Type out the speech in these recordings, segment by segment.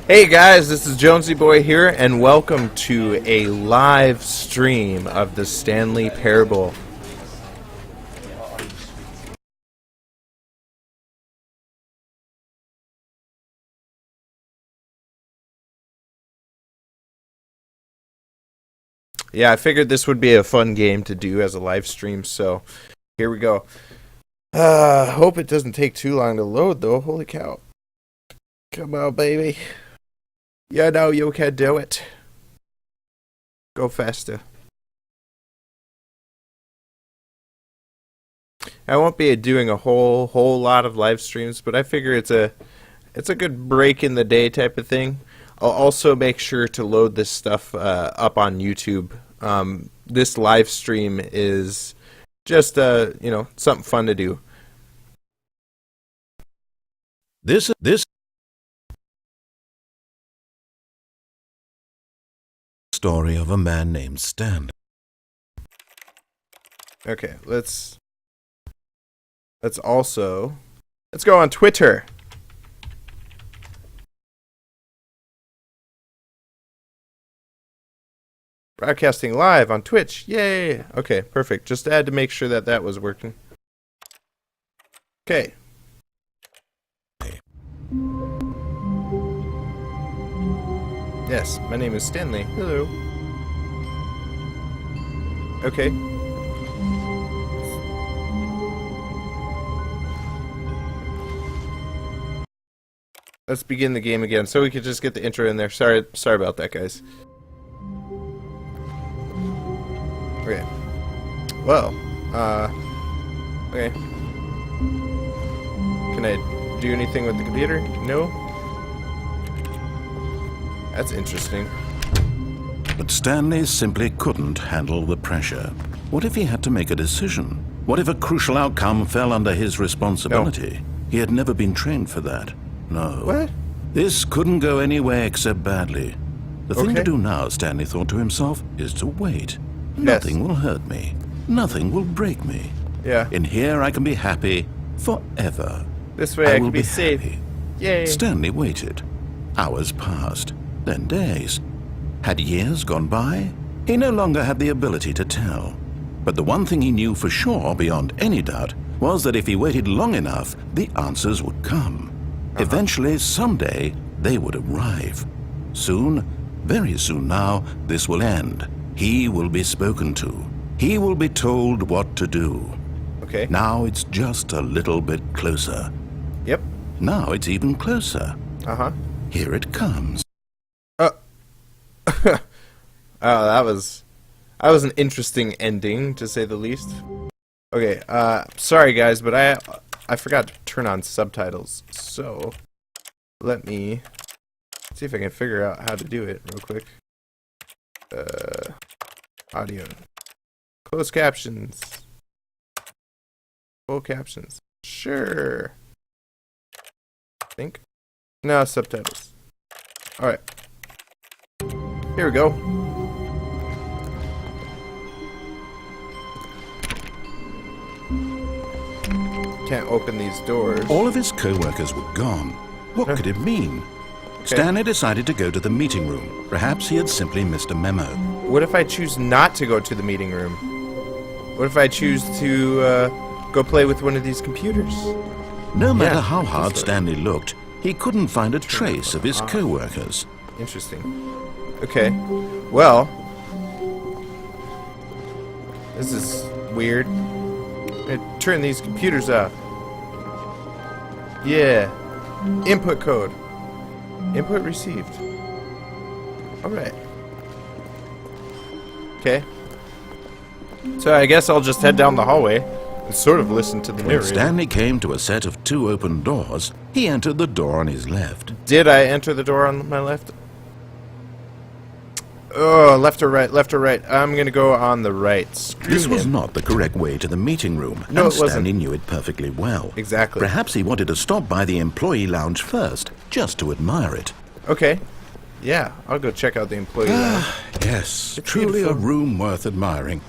Hey guys, this is Jonesy Boy here, and welcome to a live stream of the Stanley Parable. Yeah, I figured this would be a fun game to do as a live stream, so here we go. Hope it doesn't take too long to load, though. Holy cow. Come on, baby. You know you can do it. Go faster. I won't be doing a whole lot of live streams, but I figure it's a good break in the day type of thing. I'll also make sure to load this stuff up on YouTube. This live stream is just something fun to do. This story of a man named Stanley. Okay, let's go on Twitter. Broadcasting live on Twitch. Yay! Okay, perfect. Just had to make sure that that was working. Okay. Yes, my name is Stanley. Hello. Okay. Let's begin the game again, so we could just get the intro in there. Sorry about that, guys. Okay. Well, okay. Can I do anything with the computer? No? That's interesting. But Stanley simply couldn't handle the pressure. What if he had to make a decision? What if a crucial outcome fell under his responsibility? No. He had never been trained for that. No. What? This couldn't go any way except badly. The thing to do now, Stanley thought to himself, is to wait. Nothing will hurt me. Nothing will break me. Yeah. In here I can be happy forever. This way I can be safe. Happy. Yay. Stanley waited. Hours passed. Then days. Had years gone by? He no longer had the ability to tell. But the one thing he knew for sure, beyond any doubt, was that if he waited long enough, the answers would come. Eventually, someday, they would arrive. Soon, very soon now, this will end. He will be spoken to. He will be told what to do. Okay. Now it's just a little bit closer. Yep. Now it's even closer. Uh-huh. Here it comes. Oh, that was an interesting ending, to say the least. Okay, sorry guys, but I forgot to turn on subtitles, so let me see if I can figure out how to do it real quick. Audio. Closed captions. Full captions. Sure. Think. No, subtitles. Alright. Here we go. Can't open these doors. All of his co-workers were gone. What could it mean? Stanley decided to go to the meeting room. Perhaps he had simply missed a memo. What if I choose not to go to the meeting room? What if I choose to go play with one of these computers? No matter how hard Stanley looked, he couldn't find a trace of his co-workers. Interesting. Okay. Well, this is weird. Turn these computers off. Yeah. Input code. Input received. Alright. Okay. So I guess I'll just head down the hallway and sort of listen to the narrator. When Stanley came to a set of 2 open doors, he entered the door on his left. Did I enter the door on my left? Oh, left or right, left or right. I'm gonna go on the right. This was not the correct way to the meeting room, no, and it wasn't. Stanley knew it perfectly well. Exactly. Perhaps he wanted to stop by the employee lounge first, just to admire it. Okay. Yeah, I'll go check out the employee lounge. Yes, truly a room worth admiring.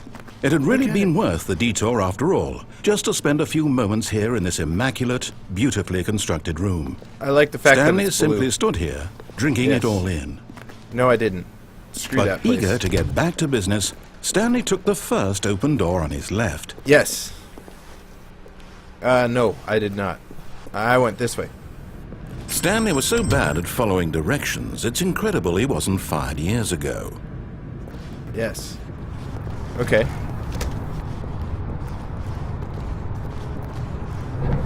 It had really been worth the detour after all, just to spend a few moments here in this immaculate, beautifully constructed room. I like the fact Stanley that it's blue. simply stood here, drinking Yes. it all in. No, I didn't. Screw But that place. eager to get back to business, Stanley took the first open door on his left. Yes. No, I did not. I went this way. Stanley was so bad at following directions, it's incredible he wasn't fired years ago. Yes. Okay.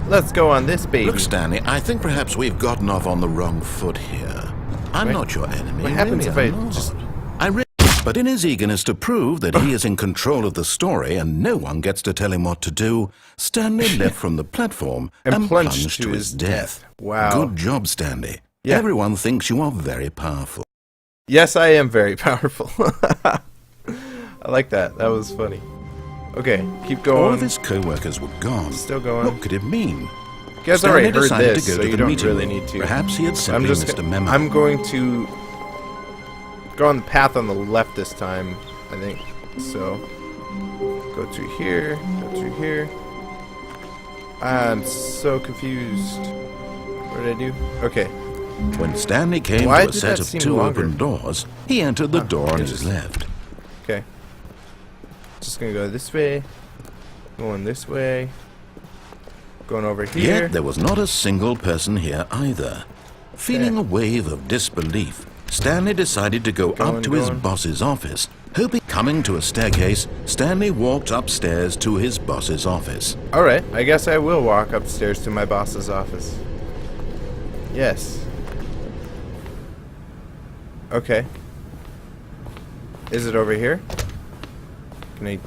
Let's go on this baby. Look, Stanley, I think perhaps we've gotten off on the wrong foot here. I'm Wait, not your enemy. what happens really, if I'm I not. just- But in his eagerness to prove that he is in control of the story and no one gets to tell him what to do, Stanley leapt from the platform and plunged to his death. Wow. Good job, Stanley. Yeah. Everyone thinks you are very powerful. Yes, I am very powerful. I like that. That was funny. Okay, keep going. All of his co-workers were gone. Still going. What could it mean? You guys Stanley already heard decided this, to go so to you the don't meeting really room. need to. Perhaps he had simply missed a memo. I'm going to go on the path on the left this time, I think. So, go through here, go through here. I'm so confused. What did I do? Okay. When Stanley came Why to a did set that of seem 2 longer? open doors, he entered the door on his interesting. left. Okay. Just gonna go this way. Going this way. Going over here. Yet there was not a single person here either. Feeling a wave of disbelief, Stanley decided to go up to his boss's office. Hoping, coming to a staircase, Stanley walked upstairs to his boss's office. Alright, I guess I will walk upstairs to my boss's office. Yes. Okay. Is it over here? Can I...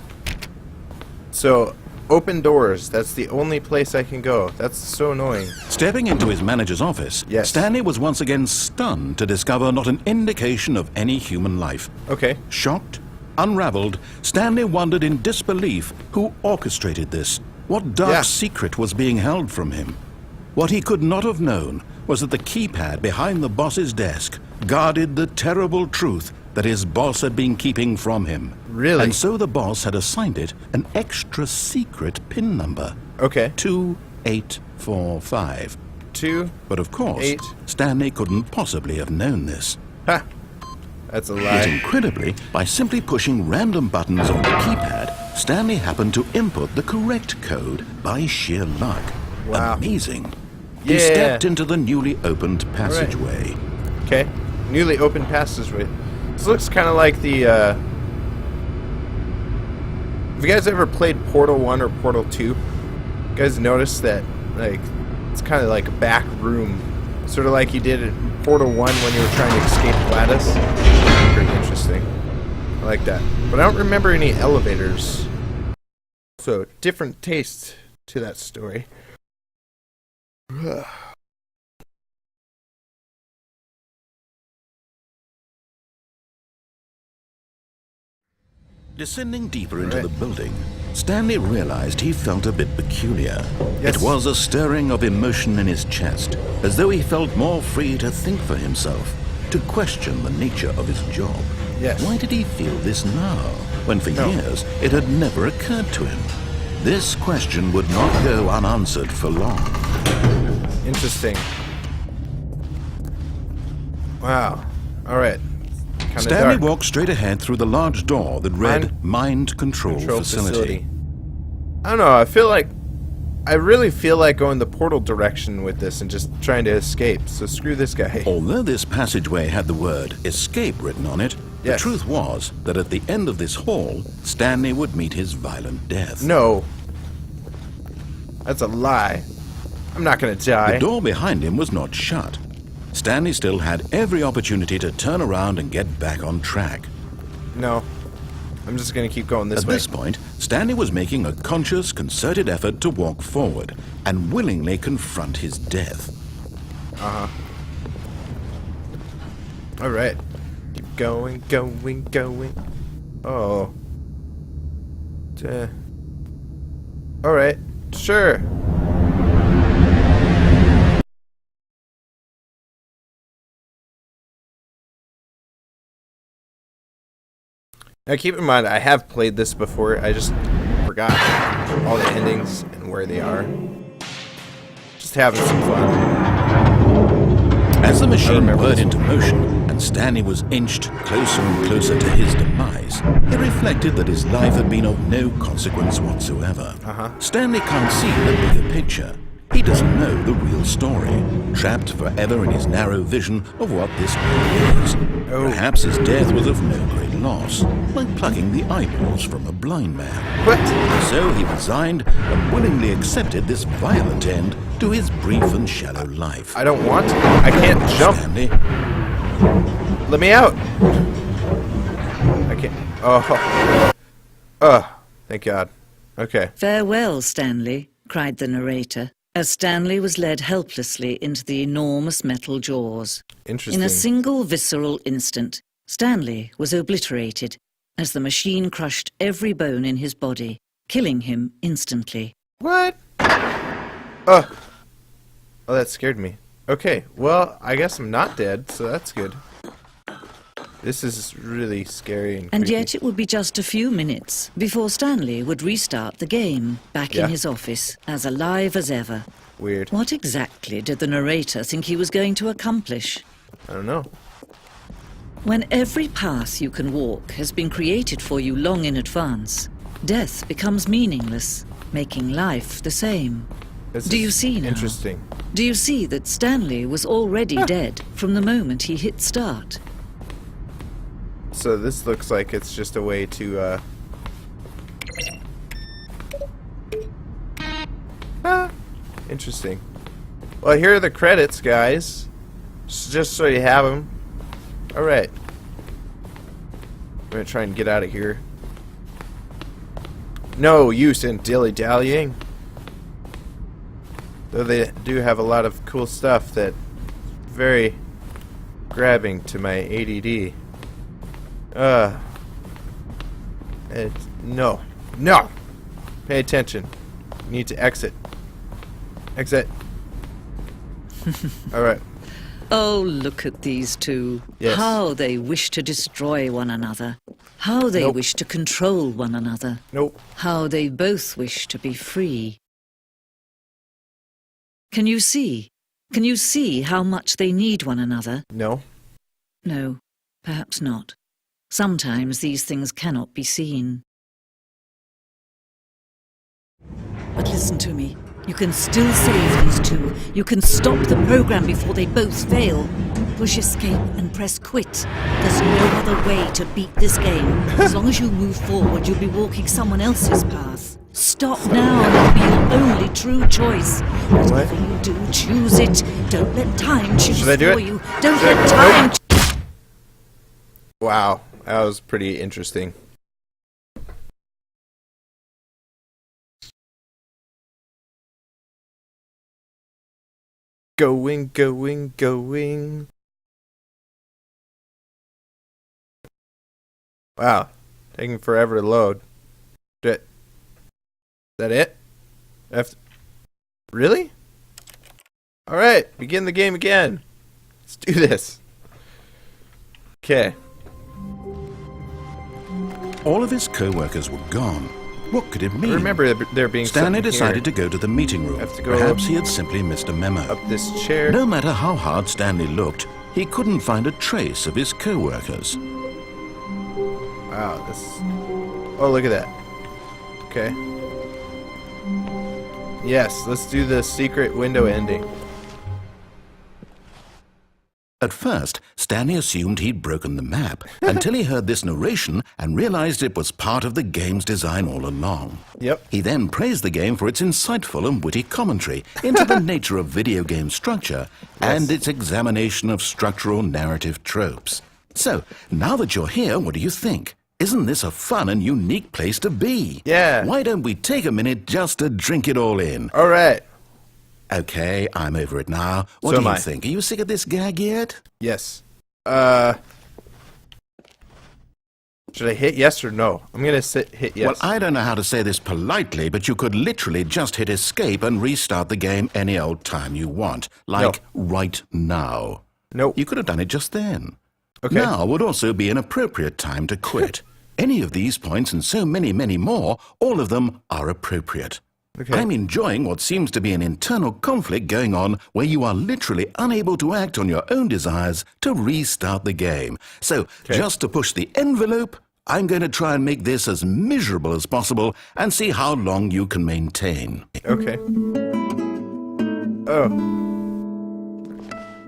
So, open doors. That's the only place I can go. That's so annoying. Stepping into his manager's office, Yes. Stanley was once again stunned to discover not an indication of any human life. Okay. Shocked, unraveled, Stanley wondered in disbelief who orchestrated this. What dark secret was being held from him? What he could not have known was that the keypad behind the boss's desk guarded the terrible truth that his boss had been keeping from him. Really? And so the boss had assigned it an extra secret PIN number. Okay. 2845. 2. But of course, 8. Stanley couldn't possibly have known this. Ha! That's a Yet lie. incredibly, by simply pushing random buttons on the keypad, Stanley happened to input the correct code by sheer luck. Wow. Amazing. He Yeah. stepped into the newly opened passageway. Okay. Newly opened passageway. This looks kind of like the, Have you guys ever played Portal 1 or Portal 2? You guys notice that, like, it's kind of like a back room. Sort of like you did in Portal 1 when you were trying to escape Gladys. Pretty interesting. I like that. But I don't remember any elevators. So, different taste to that story. Descending deeper into Right. the building, Stanley realized he felt a bit peculiar. Yes. It was a stirring of emotion in his chest, as though he felt more free to think for himself, to question the nature of his job. Yes. Why did he feel this now, when for No. years it had never occurred to him? This question would not go unanswered for long. Interesting. Wow. Alright. Kind of Stanley dark. walked straight ahead through the large door that read Mind Control Facility. I don't know, I really feel like going the portal direction with this and just trying to escape, so screw this guy. Although this passageway had the word escape written on it, Yes. the truth was that at the end of this hall, Stanley would meet his violent death. No. That's a lie. I'm not gonna die. The door behind him was not shut. Stanley still had every opportunity to turn around and get back on track. No. I'm just gonna keep going this At way. this point, Stanley was making a conscious, concerted effort to walk forward and willingly confront his death. Alright. Keep going, going, going. Oh. Alright. Sure. Now keep in mind, I have played this before. I just forgot all the endings and where they are. Just having some fun. As the machine whirred into motion and Stanley was inched closer and closer to his demise, he reflected that his life had been of no consequence whatsoever. Stanley can't see the bigger picture. He doesn't know the real story, trapped forever in his narrow vision of what this world is. Perhaps his death was of no great loss, like plucking the eyeballs from a blind man. What? So he resigned and willingly accepted this violent end to his brief and shallow life. I don't want to. I can't jump. Stanley, Let me out. I can't. Oh, thank God. Okay. "Farewell, Stanley," cried the narrator, as Stanley was led helplessly into the enormous metal jaws. Interesting. In a single visceral instant, Stanley was obliterated as the machine crushed every bone in his body, killing him instantly. What? Oh, that scared me. Okay, well, I guess I'm not dead, so that's good. This is really scary and And creepy. yet it would be just a few minutes before Stanley would restart the game, back in his office, as alive as ever. Weird. What exactly did the narrator think he was going to accomplish? I don't know. When every path you can walk has been created for you long in advance, death becomes meaningless, making life the same. This Do you is see now? Interesting. Do you see that Stanley was already dead from the moment he hit start? So this looks like it's just a way to, interesting. Well, here are the credits, guys. Just so you have them. Alright. I'm gonna try and get out of here. No use in dilly-dallying. Though they do have a lot of cool stuff that very grabbing to my ADD. No. No! Pay attention. You need to exit. Exit. Alright. Oh, look at these two. Yes. How they wish to destroy one another. How they Nope. wish to control one another. Nope. How they both wish to be free. Can you see? Can you see how much they need one another? No. No, perhaps not. Sometimes these things cannot be seen. But listen to me. You can still save these two. You can stop the program before they both fail. Push escape and press quit. There's no other way to beat this game. As long as you move forward, you'll be walking someone else's path. Stop now and it'll be your only true choice. Whatever you do, choose it. Don't let time choose Should I do for it? you. Don't Should I- let time Wow. That was pretty interesting. Going, going, going. Wow. Taking forever to load. Is that it? Really? Alright, begin the game again. Let's do this. Okay. all of his co-workers were gone. What could it mean? I remember there being Stanley something decided here. to go to the meeting room. Have to go Perhaps he had simply missed a memo. Up this chair. No matter how hard Stanley looked, he couldn't find a trace of his co-workers. Wow, this... Oh, look at that. Okay. Yes, let's do the secret window ending. At first, Stanley assumed he'd broken the map until he heard this narration and realized it was part of the game's design all along. Yep. He then praised the game for its insightful and witty commentary into the nature of video game structure and its examination of structural narrative tropes. So, now that you're here, what do you think? Isn't this a fun and unique place to be? Yeah. Why don't we take a minute just to drink it all in? All right. Okay, I'm over it now. What So do am you I. think? Are you sick of this gag yet? Yes. Should I hit yes or no? I'm gonna hit yes. Well, I don't know how to say this politely, but you could literally just hit escape and restart the game any old time you want. Like right now. Nope. You could have done it just then. Okay. Now would also be an appropriate time to quit. Any of these points and so many, many more, all of them are appropriate. Okay. I'm enjoying what seems to be an internal conflict going on where you are literally unable to act on your own desires to restart the game. So, just to push the envelope, I'm going to try and make this as miserable as possible and see how long you can maintain. Okay. Oh.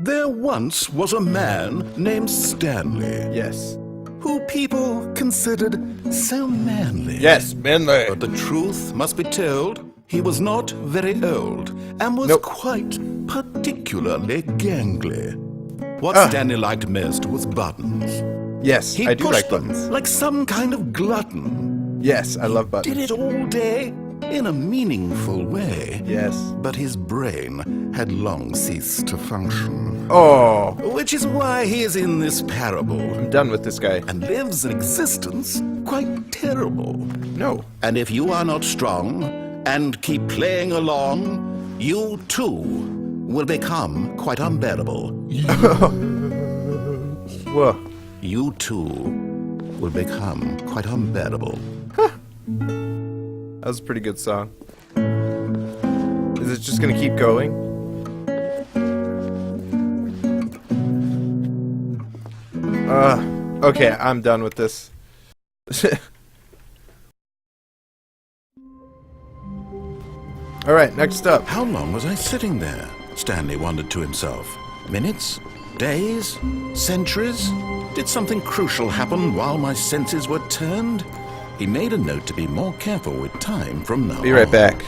There once was a man named Stanley, Yes. who people considered so manly. Yes, manly. But the truth must be told, he was not very old and was quite particularly gangly. What Stanley liked most was buttons. Yes, He I do pushed like them buttons. like some kind of glutton. Yes, I love buttons. Did it all day in a meaningful way. Yes. But his brain had long ceased to function. Oh, Which is why he is in this parable I'm done with this guy. and lives an existence quite terrible. No. And if you are not strong and keep playing along, you too will become quite unbearable. Whoa. You too will become quite unbearable. That was a pretty good song. Is it just gonna keep going? Okay, I'm done with this. Alright, next up. How long was I sitting there? Stanley wondered to himself. Minutes? Days? Centuries? Did something crucial happen while my senses were turned? He made a note to be more careful with time from now on. Be right back.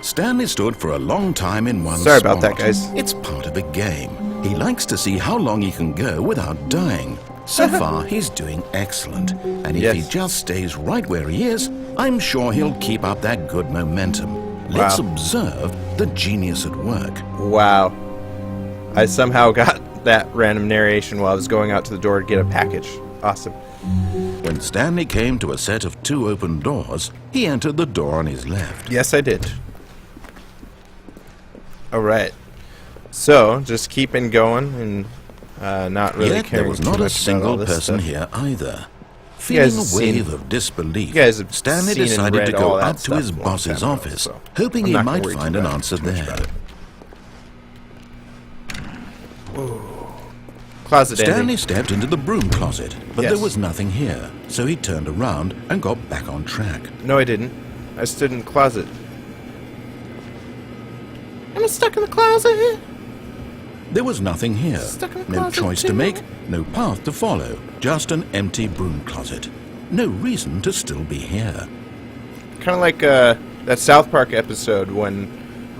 Stanley stood for a long time in one Sorry spot. about that, guys. It's part of the game. He likes to see how long he can go without dying. So far, he's doing excellent. And if he just stays right where he is, I'm sure he'll keep up that good momentum. Let's observe the genius at work. Wow. I somehow got that random narration while I was going out to the door to get a package. Awesome. When Stanley came to a set of 2 open doors, he entered the door on his left. Yes, I did. Alright. So, just keeping going and not really Yet caring there was too not a much about single all this person stuff. here either. You guys Feeling a have seen- wave of disbelief, you guys have Stanley seen and decided read to go all that up to his stuff a long boss's time ago, office, so hoping I'm he not gonna might worry find too an much answer about there. it. Closet Stanley ending. stepped into the broom closet, but Yes. there was nothing here, so he turned around and got back on track. No, I didn't. I stood in the closet. I'm stuck in the closet. There was nothing here, Stuck in the no closet choice too. to make, no path to follow, just an empty broom closet. No reason to still be here. Kind of like that South Park episode when...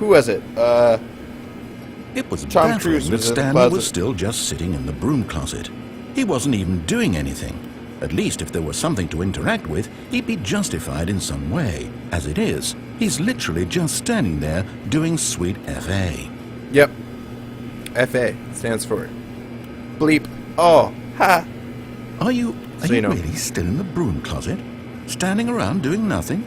Who was it? It was Tom baffling Cruise that was in the Stanley closet. was still just sitting in the broom closet. He wasn't even doing anything. At least if there was something to interact with, he'd be justified in some way. As it is, he's literally just standing there doing sweet FA. Yep. FA stands for bleep. Oh, ha. Are you So you know. really still in the broom closet? Standing around doing nothing?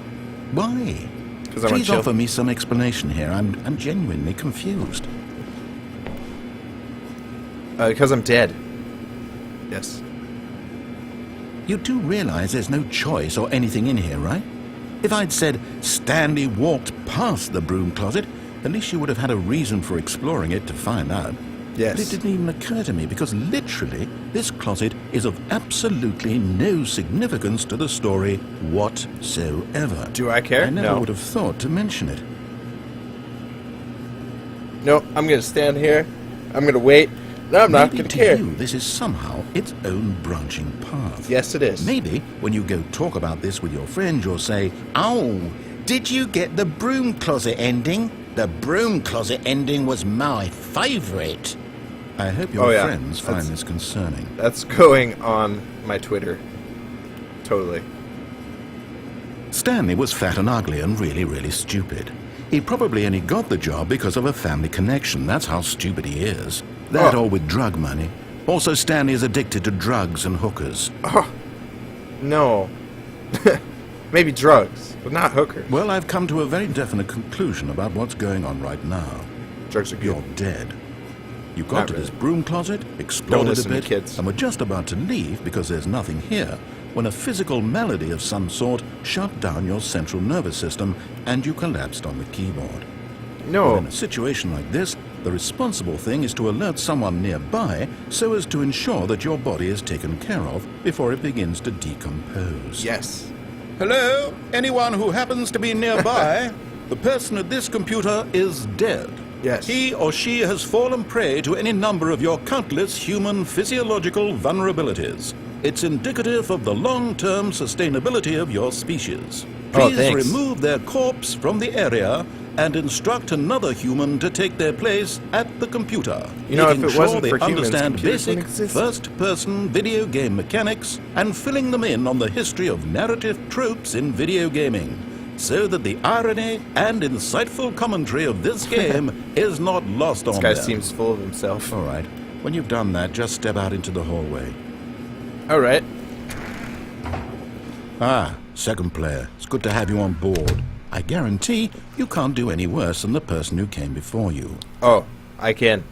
Why? 'Cause I'm on Please chill. offer me some explanation here. I'm genuinely confused. Because I'm dead. Yes. You do realize there's no choice or anything in here, right? If I'd said Stanley walked past the broom closet, at least you would have had a reason for exploring it to find out. Yes. But it didn't even occur to me because literally this closet is of absolutely no significance to the story whatsoever. Do I care? I never No. would have thought to mention it. Nope, I'm going to stand here. I'm going to wait. No, I'm not Maybe going to to care. you this is somehow its own branching path. Yes, it is. Maybe when you go talk about this with your friends, you'll say, "Oh, did you get the broom closet ending? The broom closet ending was my favorite." I hope your Oh, yeah. friends find That's- this concerning. That's going on my Twitter. Totally. Stanley was fat and ugly and really stupid. He probably only got the job because of a family connection. That's how stupid he is. That or with drug money. Also, Stanley is addicted to drugs and hookers. Oh, no. Maybe drugs, but not hookers. Well, I've come to a very definite conclusion about what's going on right now. Drugs are good. You're dead. You got Not to really. this broom closet, Don't explored it a listen to bit, kids. and were just about to leave because there's nothing here, when a physical malady of some sort shut down your central nervous system and you collapsed on the keyboard. No. In a situation like this, the responsible thing is to alert someone nearby so as to ensure that your body is taken care of before it begins to decompose. Yes. Hello? Anyone who happens to be nearby? The person at this computer is dead. Yes. He or she has fallen prey to any number of your countless human physiological vulnerabilities. It's indicative of the long-term sustainability of your species. Oh, Please thanks. remove their corpse from the area and instruct another human to take their place at the computer. You know, if making it wasn't sure for they humans, understand computers basic wouldn't exist. first-person video game mechanics and filling them in on the history of narrative tropes in video gaming, so that the irony and insightful commentary of this game is not lost on This guy them. seems full of himself. All right. When you've done that, just step out into the hallway. All right. Ah, second player. It's good to have you on board. I guarantee you can't do any worse than the person who came before you. Oh, I can.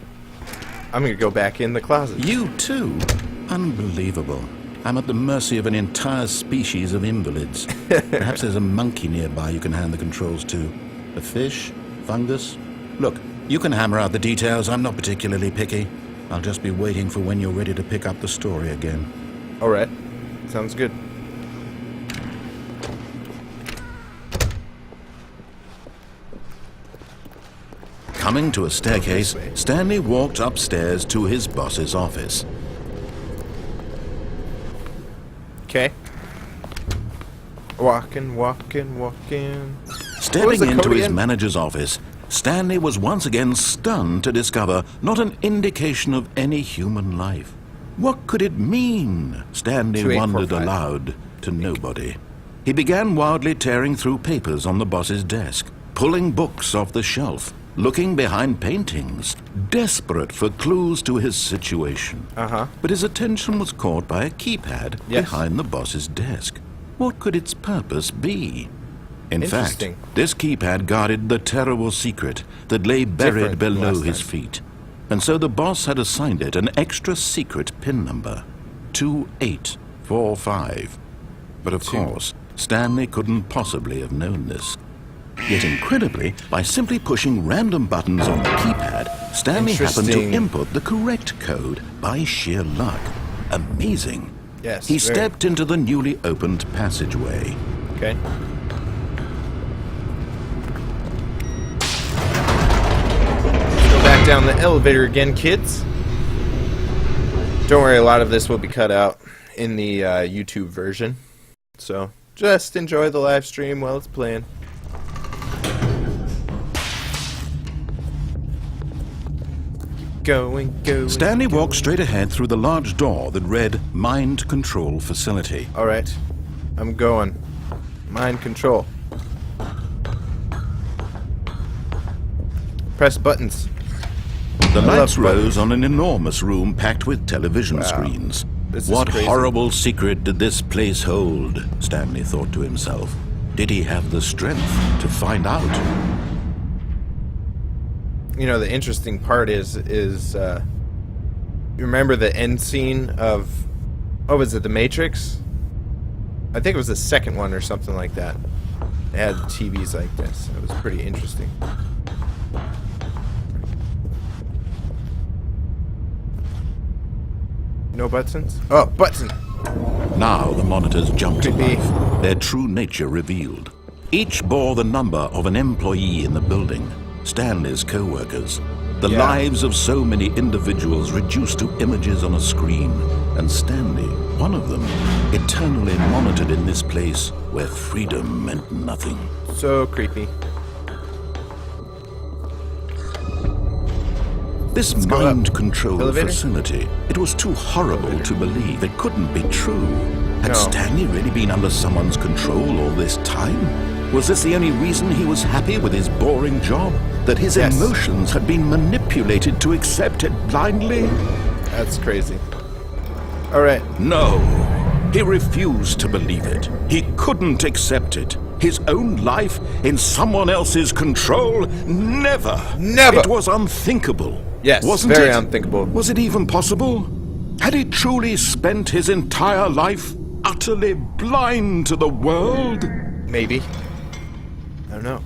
I'm gonna go back in the closet. You too? Unbelievable. I'm at the mercy of an entire species of invalids. Perhaps there's a monkey nearby you can hand the controls to. A fish? Fungus? Look, you can hammer out the details. I'm not particularly picky. I'll just be waiting for when you're ready to pick up the story again. All right. Sounds good. Coming to a staircase, Stanley walked upstairs to his boss's office. Okay. Walking. Stepping the into code his again? manager's office, Stanley was once again stunned to discover not an indication of any human life. What could it mean? Stanley 2845. wondered aloud to nobody. He began wildly tearing through papers on the boss's desk, pulling books off the shelf, looking behind paintings, desperate for clues to his situation. But his attention was caught by a keypad Yes. behind the boss's desk. What could its purpose be? In fact, Interesting. this keypad guarded the terrible secret that lay buried Different from below last his time. feet. And so the boss had assigned it an extra secret PIN number, 2845. But of course, Stanley couldn't possibly have known this. Yet incredibly, by simply pushing random buttons on the keypad, Stanley happened to Interesting. input the correct code by sheer luck. Amazing. Yes. He very. stepped into the newly opened passageway. Okay. Go back down the elevator again, kids. Don't worry, a lot of this will be cut out in the YouTube version. So just enjoy the live stream while it's playing. Going. Stanley walked straight ahead through the large door that read Mind Control Facility. Alright. I'm going. Mind control. Press buttons. The I lights love rose on an enormous room packed with television Wow. screens. This is What crazy. horrible secret did this place hold? Stanley thought to himself. Did he have the strength to find out? You know, the interesting part is you remember the end scene of, what was it, The Matrix? I think it was the second one or something like that. It had TVs like this. It was pretty interesting. No buttons? Oh, button! Now the monitors jumped to Could be. life, their true nature revealed. Each bore the number of an employee in the building, Stanley's co-workers. The Yeah. lives of so many individuals reduced to images on a screen, and Stanley, one of them, eternally monitored in this place where freedom meant nothing. So creepy. This go up. mind control Elevator? facility, it was too horrible to believe. It couldn't be true. Had No. Stanley really been under someone's control all this time? Was this the only reason he was happy with his boring job? That his Yes. emotions had been manipulated to accept it blindly? That's crazy. Alright. No. He refused to believe it. He couldn't accept it. His own life in someone else's control? Never. Never. It was unthinkable. Yes, Wasn't very it? unthinkable. Was it even possible? Had he truly spent his entire life utterly blind to the world? Maybe. I don't know.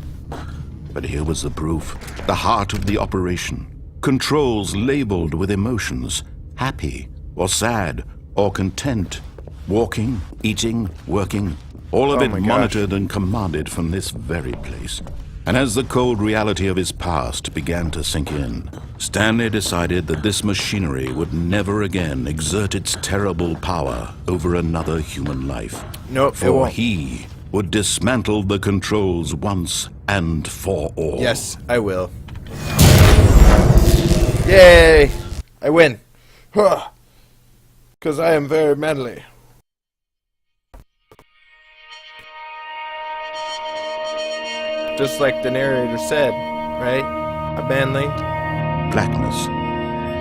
But here was the proof. The heart of the operation. Controls labeled with emotions. Happy, or sad, or content. Walking, eating, working. All of Oh it my gosh. monitored and commanded from this very place. And as the cold reality of his past began to sink in, Stanley decided that this machinery would never again exert its terrible power over another human life. Nope, it For won't. he would dismantle the controls once and for all. Yes, I will. Yay! I win. Because I am very manly. Just like the narrator said, right? A manly. Blackness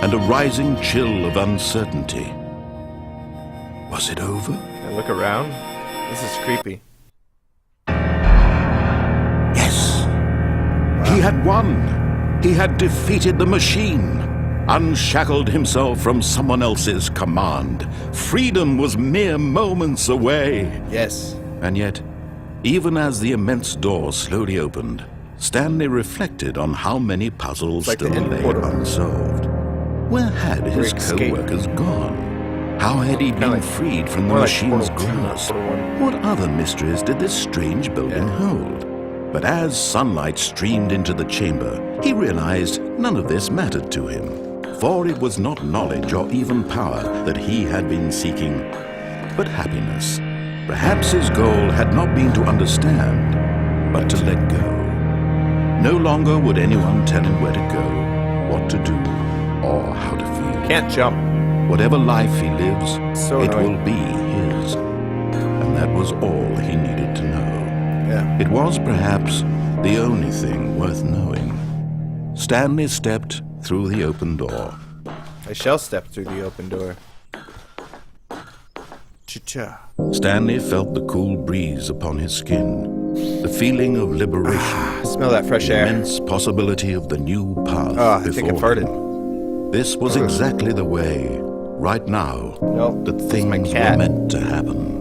and a rising chill of uncertainty. Was it over? I look around. This is creepy. Yes. He had won. He had defeated the machine. Unshackled himself from someone else's command. Freedom was mere moments away. Yes. And yet, even as the immense door slowly opened, Stanley reflected on how many puzzles It's like the still end lay portal. unsolved. Where had his escape. co-workers gone? How had he been like- freed from the more like machine's Portal 2, not grasp? Portal 1. What other mysteries did this strange building hold? But as sunlight streamed into the chamber, he realized none of this mattered to him. For it was not knowledge or even power that he had been seeking, but happiness. Perhaps his goal had not been to understand, but to let go. No longer would anyone tell him where to go, what to do, or how to feel. Can't jump. Whatever life he lives, So it annoying. will be his. And that was all he needed to know. Yeah. It was perhaps the only thing worth knowing. Stanley stepped through the open door. I shall step through the open door. Cha-cha. Stanley felt the cool breeze upon his skin, the feeling of liberation, Smell that fresh the air. immense possibility of the new path Oh, I before think I him. farted. This was exactly the way, right now, Nope, that this is my things were cat. meant to happen.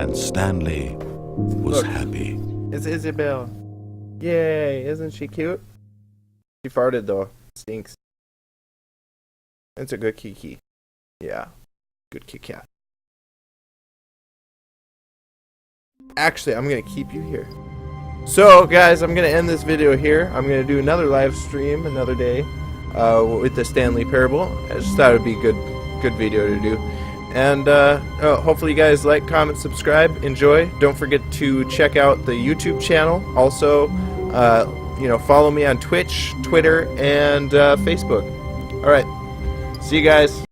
And Stanley was Look. happy. It's Isabel. Yay, isn't she cute? She farted though. Stinks. It's a good kiki. Yeah. Good Kit Kat. Actually, I'm gonna keep you here. So, guys, I'm gonna end this video here. I'm gonna do another live stream another day with the Stanley Parable. I just thought it'd be a good video to do. And hopefully you guys like, comment, subscribe, enjoy. Don't forget to check out the YouTube channel. Also, follow me on Twitch, Twitter, and Facebook. All right. See you guys.